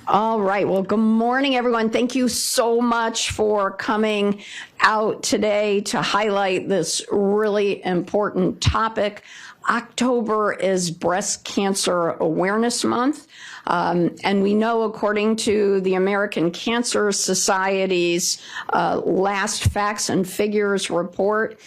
All right. Well, good morning, everyone. Thank you so much for coming out today to highlight this really important topic. October is Breast Cancer Awareness Month. And we know, according to the American Cancer Society's last Facts and Figures report,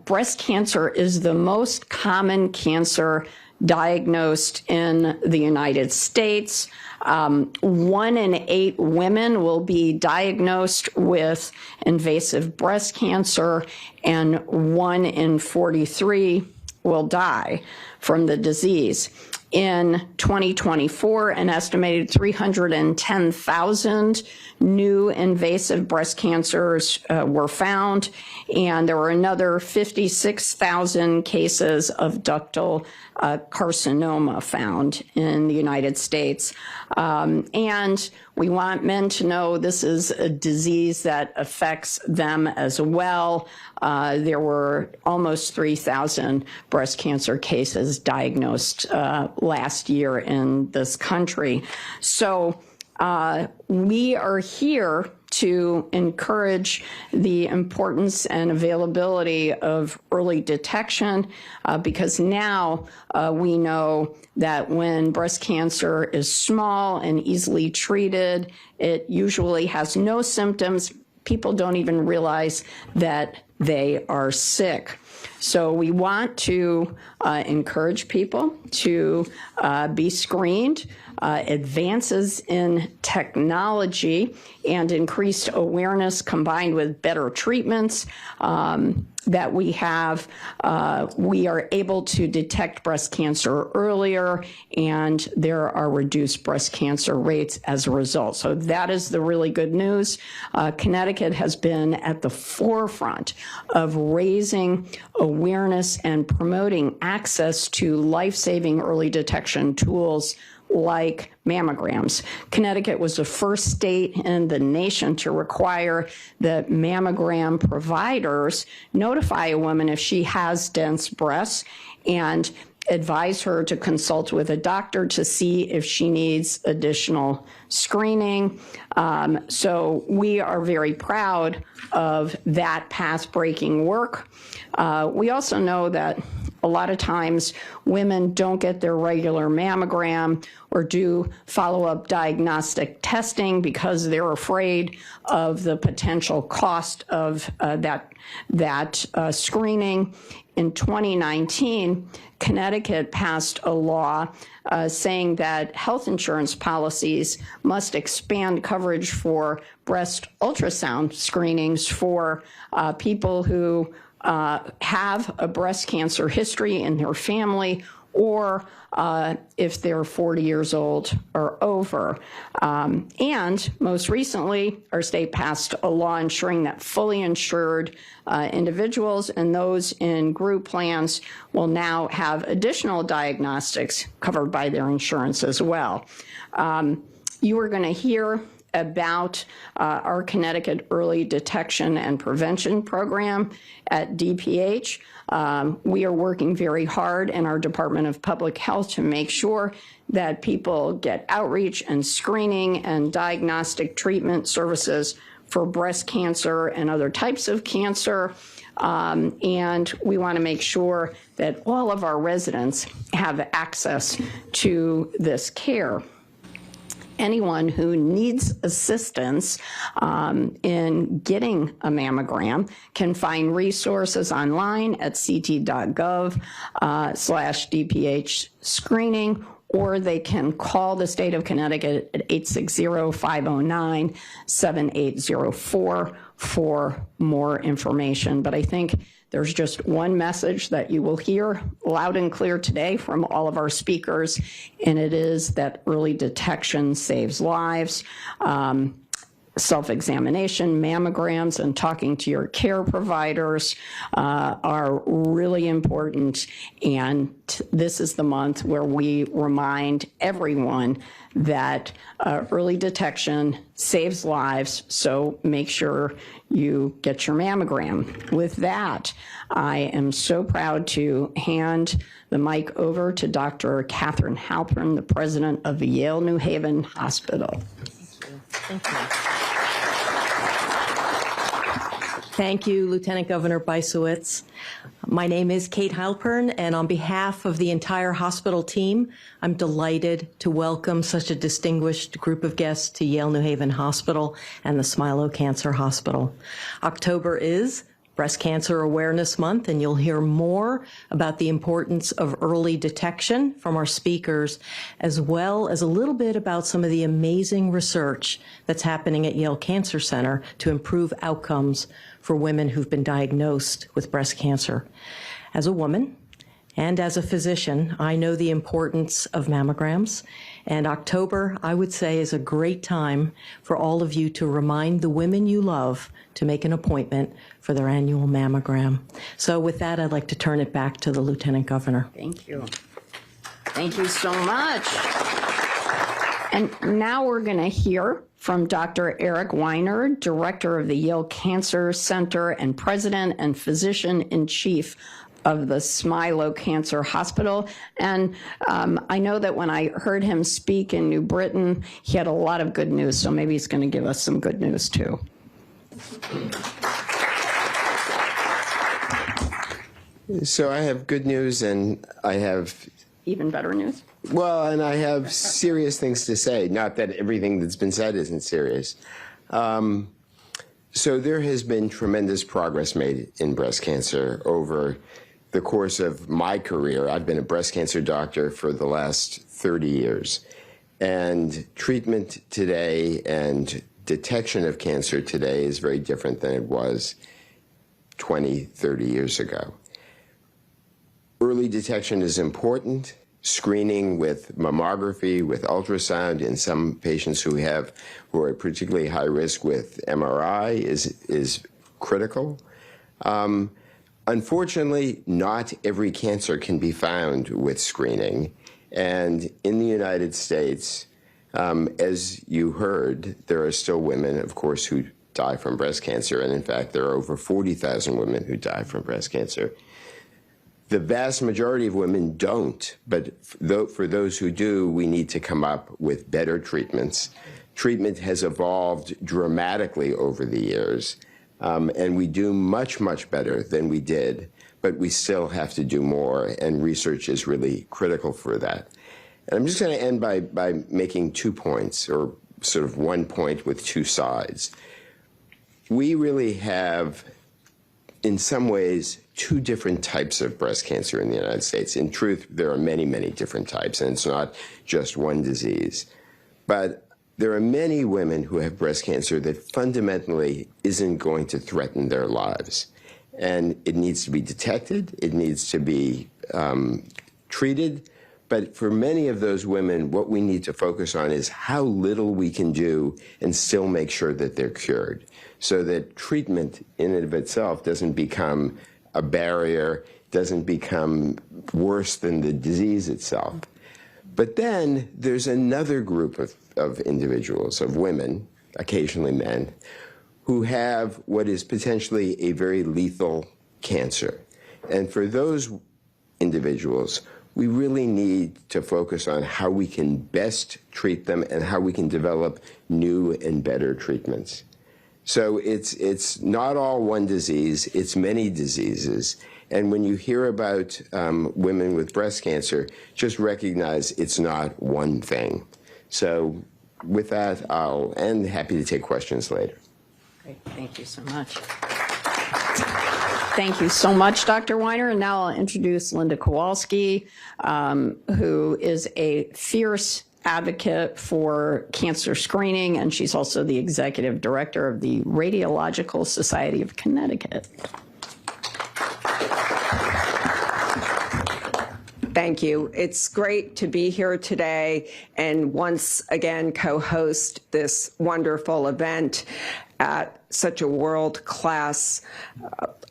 breast cancer is the most common cancer diagnosed in the United States. 1 in 8 women will be diagnosed with invasive breast cancer, and 1 in 43 will die from the disease. In 2024, an estimated 310,000 new invasive breast cancers were found, and there were another 56,000 cases of ductal carcinoma found in the United States. And we want men to know this is a disease that affects them as well. There were almost 3,000 breast cancer cases diagnosed last year in this country. So we are here to encourage the importance and availability of early detection because now we know that when breast cancer is small and easily treated, it usually has no symptoms. People don't even realize that they are sick. So we want to encourage people to be screened. Advances in technology and increased awareness combined with better treatments that we have, we are able to detect breast cancer earlier, and there are reduced breast cancer rates as a result. So that is the really good news. Connecticut has been at the forefront of raising awareness and promoting access to life-saving early detection tools like mammograms. Connecticut was the first state in the nation to require that mammogram providers notify a woman if she has dense breasts and advise her to consult with a doctor to see if she needs additional screening. So we are very proud of that path-breaking work. We also know that a lot of times women don't get their regular mammogram or do follow-up diagnostic testing because they're afraid of the potential cost of that screening. In 2019, Connecticut passed a law saying that health insurance policies must expand coverage for breast ultrasound screenings for people who have a breast cancer history in their family, or if they're 40 years old or over. And most recently, our state passed a law ensuring that fully insured individuals and those in group plans will now have additional diagnostics covered by their insurance as well. You are going to hear about our Connecticut Early Detection and Prevention Program at DPH. We are working very hard in our Department of Public Health to make sure that people get outreach and screening and diagnostic treatment services for breast cancer and other types of cancer. And we want to make sure that all of our residents have access to this care. Anyone who needs assistance in getting a mammogram can find resources online at ct.gov/DPH screening, or they can call the state of Connecticut at 860-509-7804 for more information. But I think there's just one message that you will hear loud and clear today from all of our speakers, and it is that early detection saves lives. self-examination, mammograms, and talking to your care providers are really important. And this is the month where we remind everyone that early detection saves lives, so make sure you get your mammogram. With that, I am so proud to hand the mic over to Dr. Catherine Halpern, the president of Yale New Haven Hospital. Thank you. Thank you, Lieutenant Governor Bysiewicz. My name is Kate Halpern, and on behalf of the entire hospital team, I'm delighted to welcome such a distinguished group of guests to Yale New Haven Hospital and the Smilow Cancer Hospital. October is Breast Cancer Awareness Month, and you'll hear more about the importance of early detection from our speakers, as well as a little bit about some of the amazing research that's happening at Yale Cancer Center to improve outcomes for women who've been diagnosed with breast cancer. As a woman and as a physician, I know the importance of mammograms, and October, I would say, is a great time for all of you to remind the women you love to make an appointment for their annual mammogram. So with that, I'd like to turn it back to the Lieutenant Governor. Thank you. Thank you so much. And now we're going to hear from Dr. Eric Weiner, Director of the Yale Cancer Center and President and Physician-in-Chief of the Smilow Cancer Hospital. And I know that when I heard him speak in New Britain, he had a lot of good news, so maybe he's going to give us some good news too. So I have good news, and I have even better news. Well, and I have serious things to say. Not that everything that's been said isn't serious. So there has been tremendous progress made in breast cancer over the course of my career. I've been a breast cancer doctor for the last 30 years. And treatment today and detection of cancer today is very different than it was 20, 30 years ago. Early detection is important. Screening with mammography, with ultrasound in some patients who are particularly high risk with MRI is critical. Unfortunately, not every cancer can be found with screening. And in the United States, as you heard, there are still women, of course, who die from breast cancer. And in fact, there are over 40,000 women who die from breast cancer. The vast majority of women don't, but for those who do, we need to come up with better treatments. Treatment has evolved dramatically over the years, and we do much, much better than we did, but we still have to do more, and research is really critical for that. And I'm just going to end by making 2 points, or sort of 1 point with 2 sides. We really have, in some ways, 2 different types of breast cancer in the United States. In truth, there are many, many different types, and it's not just one disease. But there are many women who have breast cancer that fundamentally isn't going to threaten their lives. And it needs to be detected, it needs to be treated. But for many of those women, what we need to focus on is how little we can do and still make sure that they're cured, so that treatment in and of itself doesn't become a barrier, doesn't become worse than the disease itself. But then there's another group of individuals, of women, occasionally men, who have what is potentially a very lethal cancer. And for those individuals, we really need to focus on how we can best treat them and how we can develop new and better treatments. So it's not all one disease, it's many diseases. And when you hear about women with breast cancer, just recognize it's not one thing. So with that, I'll end. Happy to take questions later. Great, thank you so much. Thank you so much, Dr. Weiner. And now I'll introduce Linda Kowalski, who is a fierce advocate for cancer screening, and she's also the executive director of the Radiological Society of Connecticut. Thank you. It's great to be here today and once again co-host this wonderful event at such a world-class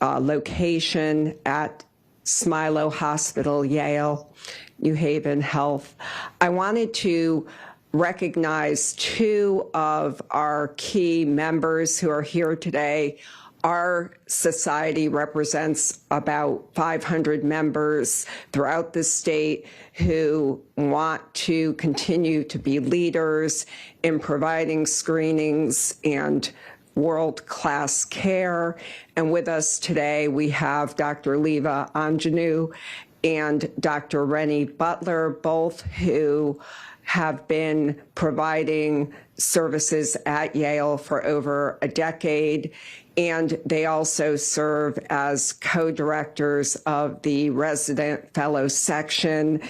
location at Smilow Hospital, Yale, New Haven Health. I wanted to recognize two of our key members who are here today. Our society represents about 500 members throughout the state who want to continue to be leaders in providing screenings and world-class care. And with us today, we have Dr. Leva Anjanou and Dr. Rennie Butler, both who have been providing services at Yale for over a decade. And they also serve as co-directors of the resident fellow section.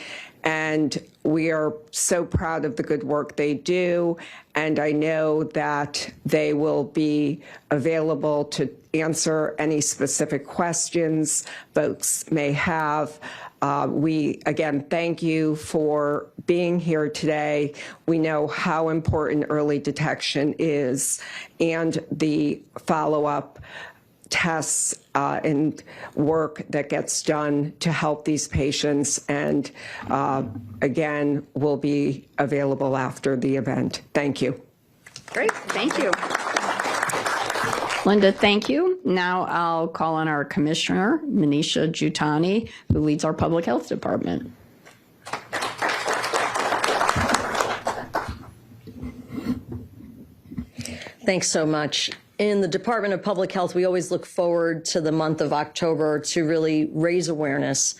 And we are so proud of the good work they do. And I know that they will be available to answer any specific questions folks may have. We, again, thank you for being here today. We know how important early detection is and the follow-up tests and work that gets done to help these patients. And again, will be available after the event. Thank you. Great, thank you. Linda, thank you. Now I'll call on our commissioner, Manisha Juthani, who leads our public health department. Thanks so much. In the Department of Public Health, we always look forward to the month of October to really raise awareness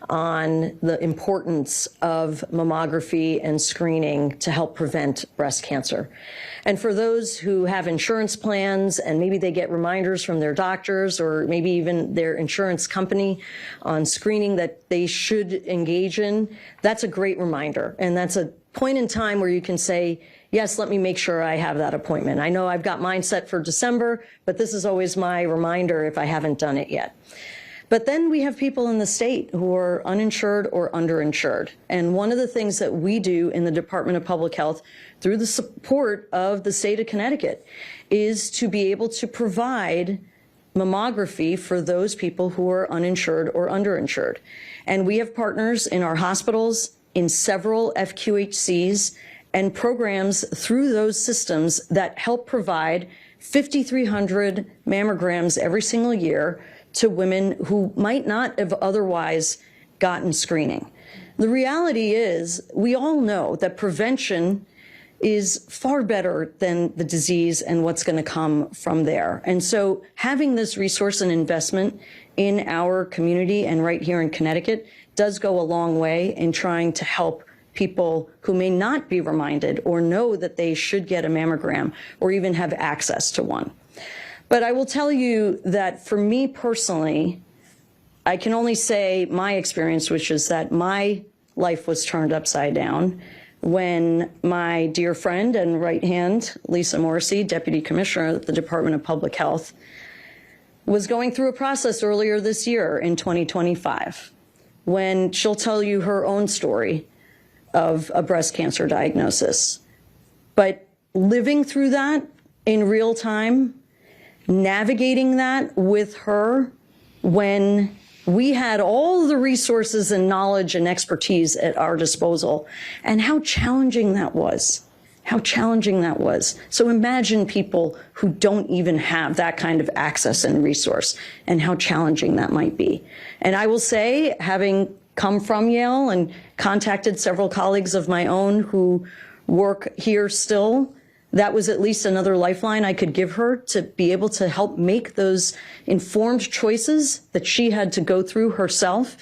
on the importance of mammography and screening to help prevent breast cancer. And for those who have insurance plans and maybe they get reminders from their doctors or maybe even their insurance company on screening that they should engage in, that's a great reminder. And that's a point in time where you can say, yes, let me make sure I have that appointment. I know I've got mine set for December, but this is always my reminder if I haven't done it yet. But then we have people in the state who are uninsured or underinsured. And one of the things that we do in the Department of Public Health through the support of the state of Connecticut is to be able to provide mammography for those people who are uninsured or underinsured. And we have partners in our hospitals, in several FQHCs, and programs through those systems that help provide 5,300 mammograms every single year to women who might not have otherwise gotten screening. The reality is, we all know that prevention is far better than the disease and what's going to come from there. And so having this resource and investment in our community and right here in Connecticut does go a long way in trying to help people who may not be reminded or know that they should get a mammogram or even have access to one. But I will tell you that for me personally, I can only say my experience, which is that my life was turned upside down when my dear friend and right hand, Lisa Morrissey, Deputy Commissioner at the Department of Public Health, was going through a process earlier this year in 2025, when she'll tell you her own story of a breast cancer diagnosis. But living through that in real time, navigating that with her when we had all the resources and knowledge and expertise at our disposal, and how challenging that was. How challenging that was. So imagine people who don't even have that kind of access and resource, and how challenging that might be. And I will say, having come from Yale and contacted several colleagues of my own who work here still, that was at least another lifeline I could give her to be able to help make those informed choices that she had to go through herself.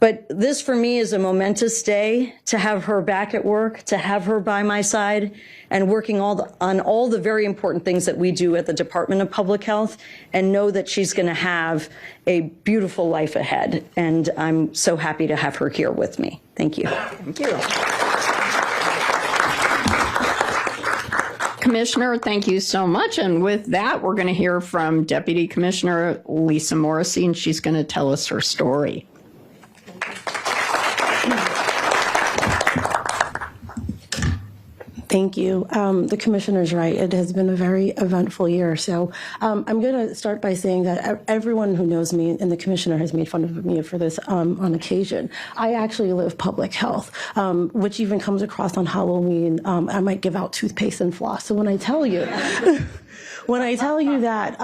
But this for me is a momentous day to have her back at work, to have her by my side and working on all the very important things that we do at the Department of Public Health, and know that she's going to have a beautiful life ahead. And I'm so happy to have her here with me. Thank you. Thank you. Commissioner, thank you so much. And with that, we're going to hear from Deputy Commissioner Lisa Morrissey, and she's going to tell us her story. Thank you. The commissioner's right. It has been a very eventful year. So I'm going to start by saying that everyone who knows me, and the commissioner has made fun of me for this on occasion, I actually live public health, which even comes across on Halloween. I might give out toothpaste and floss. So when I tell you, that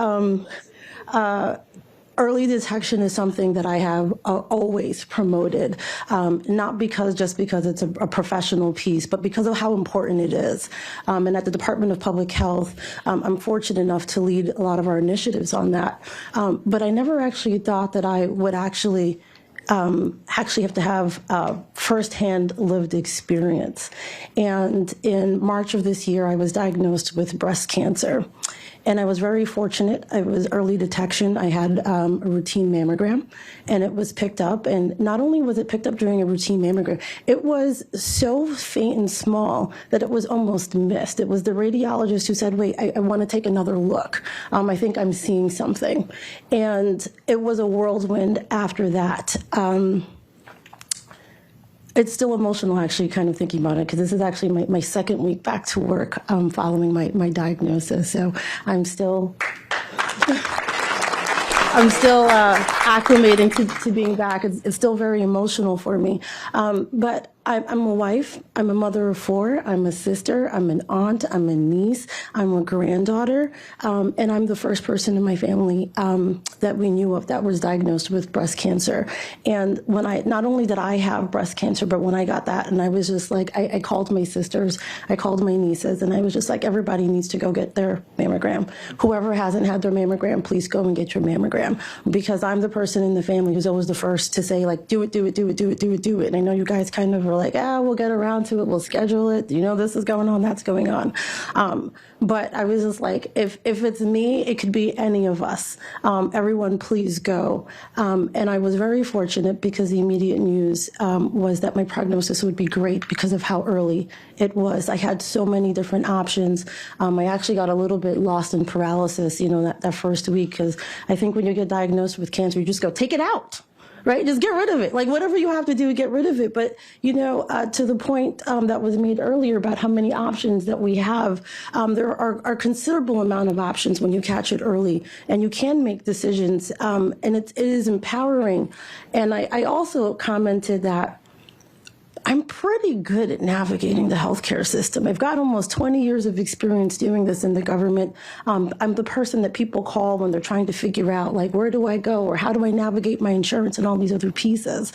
early detection is something that I have always promoted, not just because it's a professional piece, but because of how important it is. And at the Department of Public Health, I'm fortunate enough to lead a lot of our initiatives on that. But I never actually thought that I would actually have to have firsthand lived experience. And in March of this year, I was diagnosed with breast cancer. And I was very fortunate. It was early detection. I had a routine mammogram, and it was picked up. And not only was it picked up during a routine mammogram, it was so faint and small that it was almost missed. It was the radiologist who said, wait, I want to take another look. I think I'm seeing something. And it was a whirlwind after that. It's still emotional, actually, kind of thinking about it, because this is actually my second week back to work following my diagnosis. So I'm still acclimating to being back. It's still very emotional for me. But I'm a wife, I'm a mother of 4, I'm a sister, I'm an aunt, I'm a niece, I'm a granddaughter, and I'm the first person in my family that we knew of that was diagnosed with breast cancer. And not only did I have breast cancer, but when I got that, and I was just like, I called my sisters, I called my nieces, and I was just like, everybody needs to go get their mammogram. Whoever hasn't had their mammogram, please go and get your mammogram. Because I'm the person in the family who's always the first to say, like, do it. And I know you guys kind of are like, we'll get around to it, we'll schedule it, this is going on, that's going on. But I was just like, if it's me, it could be any of us. Everyone, please go. And I was very fortunate because the immediate news was that my prognosis would be great because of how early it was. I had so many different options. I actually got a little bit lost in paralysis, that first week, because I think when you get diagnosed with cancer, you just go, take it out. Right? Just get rid of it. Like, whatever you have to do, get rid of it. But, to the point that was made earlier about how many options that we have, there are a considerable amount of options when you catch it early, and you can make decisions, and it is empowering. And I also commented that I'm pretty good at navigating the healthcare system. I've got almost 20 years of experience doing this in the government. I'm the person that people call when they're trying to figure out, like, where do I go, or how do I navigate my insurance and all these other pieces.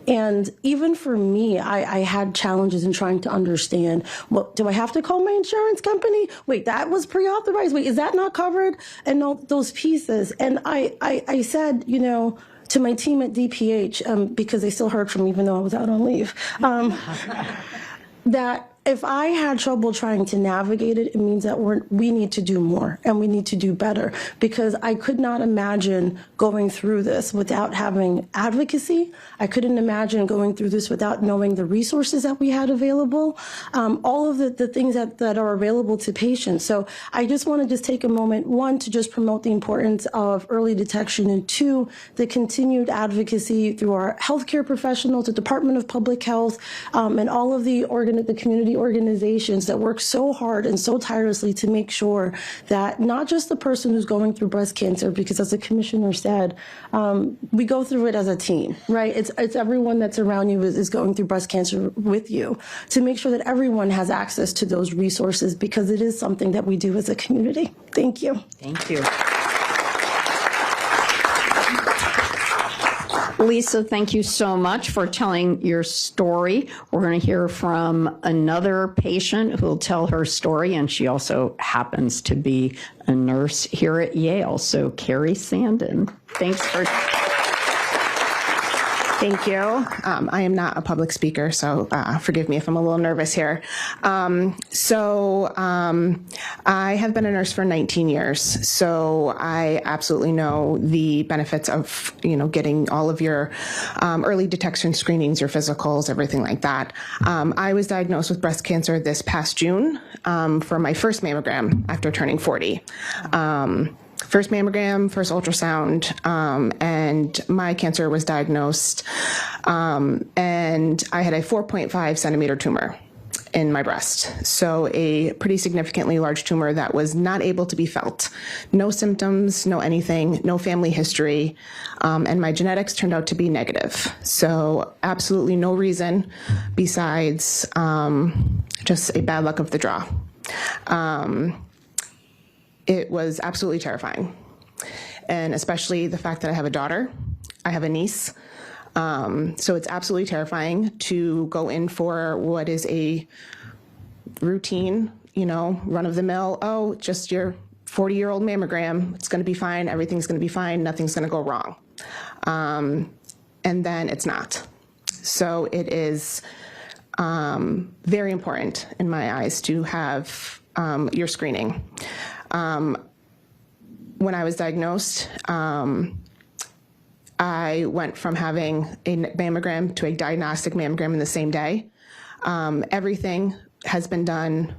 And even for me, I had challenges in trying to understand, well, do I have to call my insurance company? Wait, that was pre-authorized. Wait, is that not covered? And all those pieces. And I said, to my team at DPH, because they still heard from me even though I was out on leave, that if I had trouble trying to navigate it, it means that we need to do more and we need to do better, because I could not imagine going through this without having advocacy. I couldn't imagine going through this without knowing the resources that we had available, all of the things that are available to patients. So I just want to take a moment, 1, to just promote the importance of early detection, and 2, the continued advocacy through our healthcare professionals, the Department of Public Health, and all of the community organizations that work so hard and so tirelessly to make sure that not just the person who's going through breast cancer, because as the commissioner said, we go through it as a team, right? It's everyone that's around you is going through breast cancer with you, to make sure that everyone has access to those resources, because it is something that we do as a community. Thank you. Thank you. Lisa, thank you so much for telling your story. We're going to hear from another patient who will tell her story, and she also happens to be a nurse here at Yale. So Carrie Sandin, thanks for... Thank you. I am not a public speaker, so forgive me if I'm a little nervous here. I have been a nurse for 19 years, so I absolutely know the benefits of, getting all of your early detection screenings, your physicals, everything like that. I was diagnosed with breast cancer this past June for my first mammogram after turning 40. First mammogram, first ultrasound, and my cancer was diagnosed, and I had a 4.5 centimeter tumor. in my breast. So a pretty significantly large tumor that was not able to be felt. No symptoms, no anything, no family history, and my genetics turned out to be negative. So absolutely no reason besides just a bad luck of the draw. It was absolutely terrifying. And especially the fact that I have a daughter, I have a niece. So it's absolutely terrifying to go in for what is a routine, run-of-the-mill, oh, just your 40-year-old mammogram, it's going to be fine, everything's going to be fine, nothing's going to go wrong. And then it's not. So it is very important in my eyes to have your screening. When I was diagnosed, I went from having a mammogram to a diagnostic mammogram in the same day. Everything has been done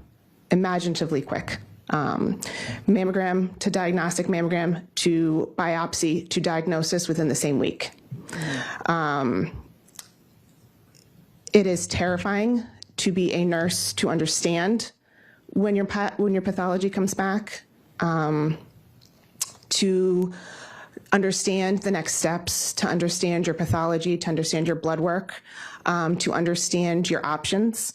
imaginatively quick. Mammogram to diagnostic mammogram to biopsy to diagnosis within the same week. It is terrifying to be a nurse, to understand when your pathology comes back, to understand the next steps, to understand your pathology, to understand your blood work, to understand your options.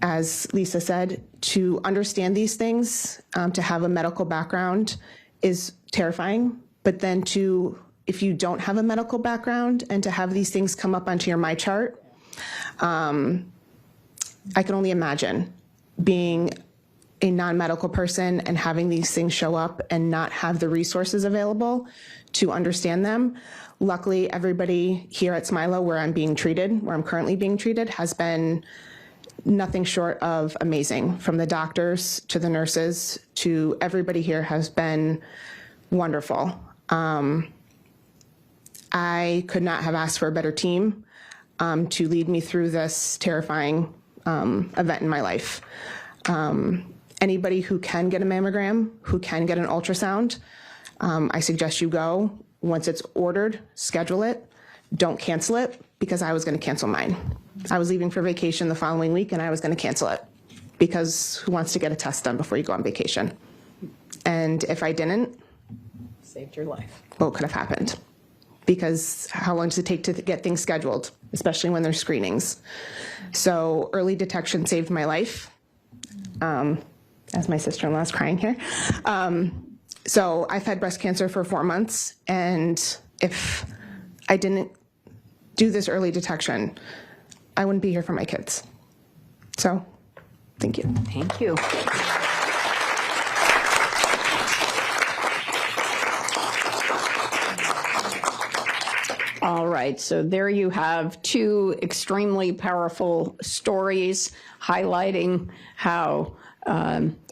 As Lisa said, to understand these things, to have a medical background is terrifying, but then if you don't have a medical background and to have these things come up onto your My Chart, I can only imagine being a non-medical person and having these things show up and not have the resources available to understand them. Luckily, everybody here at Smilo, where I'm currently being treated, has been nothing short of amazing. From the doctors to the nurses to everybody here has been wonderful. I could not have asked for a better team to lead me through this terrifying event in my life. Anybody who can get a mammogram, who can get an ultrasound, I suggest you go. Once it's ordered, schedule it. Don't cancel it, because I was going to cancel mine. I was leaving for vacation the following week, and I was going to cancel it, because who wants to get a test done before you go on vacation? And if I didn't, Saved your life. what could have happened? Because how long does it take to get things scheduled, especially when there's screenings? So early detection saved my life. As my sister-in-law's crying here. So I've had breast cancer for 4 months, and if I didn't do this early detection, I wouldn't be here for my kids. So, thank you. Thank you. All right, so there you have two extremely powerful stories highlighting how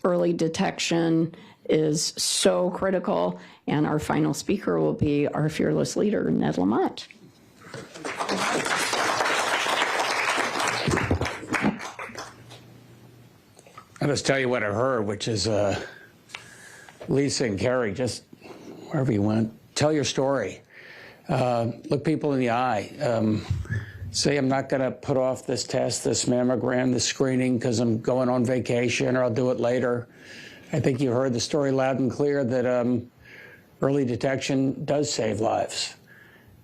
early detection is so critical. And our final speaker will be our fearless leader, Ned Lamont. I'll just tell you what I heard, which is Lisa and Carrie, just wherever you went, tell your story. Look people in the eye. Say, I'm not going to put off this test, this mammogram, this screening, because I'm going on vacation, or I'll do it later. I think you heard the story loud and clear that early detection does save lives.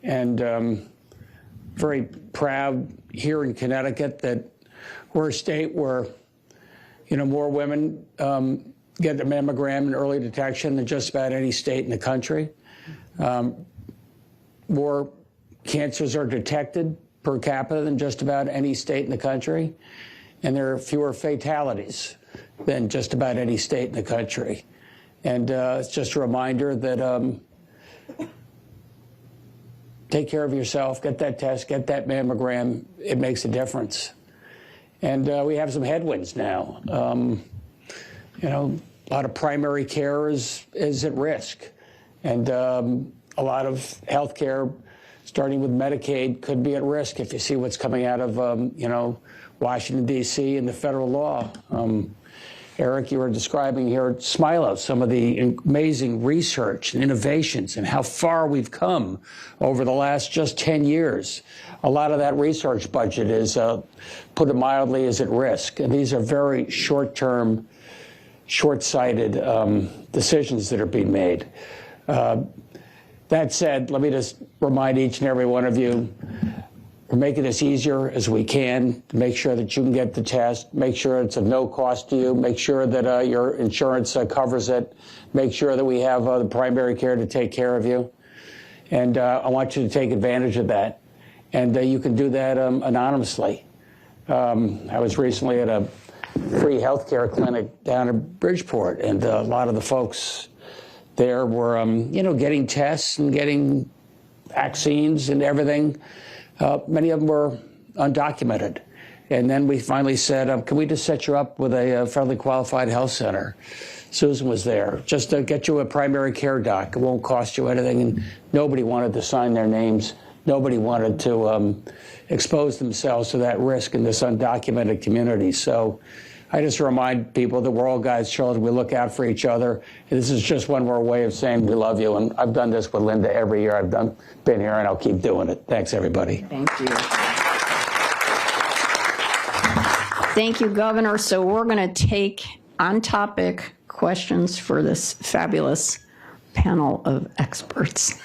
And very proud here in Connecticut that we're a state where, more women get a mammogram in early detection than just about any state in the country. More cancers are detected per capita than just about any state in the country. And there are fewer fatalities than just about any state in the country. And it's just a reminder that take care of yourself, get that test, get that mammogram. It makes a difference. And we have some headwinds now. A lot of primary care is at risk. And a lot of health care, starting with Medicaid, could be at risk if you see what's coming out of, Washington, D.C. and the federal law. Eric, you were describing here at Smilo some of the amazing research and innovations and how far we've come over the last just 10 years. A lot of that research budget is, put it mildly, is at risk. And these are very short-term, short-sighted decisions that are being made. That said, let me just remind each and every one of you, we're making this easier as we can to make sure that you can get the test, make sure it's of no cost to you, make sure that your insurance covers it, make sure that we have the primary care to take care of you. And I want you to take advantage of that. And you can do that anonymously. I was recently at a free healthcare clinic down in Bridgeport, and a lot of the folks there were, getting tests and getting vaccines and everything. Many of them were undocumented. And then we finally said, can we just set you up with a federally qualified health center? Susan was there, just to get you a primary care doc. It won't cost you anything. And nobody wanted to sign their names. Nobody wanted to expose themselves to that risk in this undocumented community. So I just remind people that we're all God's children. We look out for each other. And this is just one more way of saying we love you. And I've done this with Linda every year I've been here, and I'll keep doing it. Thanks, everybody. Thank you. Thank you, Governor. So we're going to take on-topic questions for this fabulous panel of experts.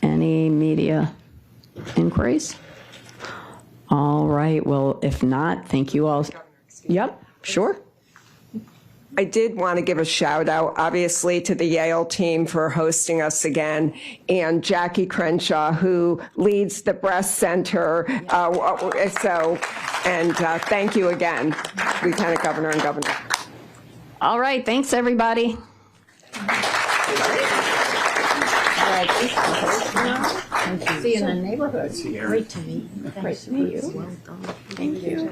Any media inquiries? All right. Well, if not, thank you all. Yep, sure. I did want to give a shout out, obviously, to the Yale team for hosting us again, and Jackie Crenshaw, who leads the breast center. Thank you again, Lieutenant Governor and Governor. All right. Thanks, everybody. See you in the neighborhood. Great to meet you. Great to meet you. Well done. Thank you.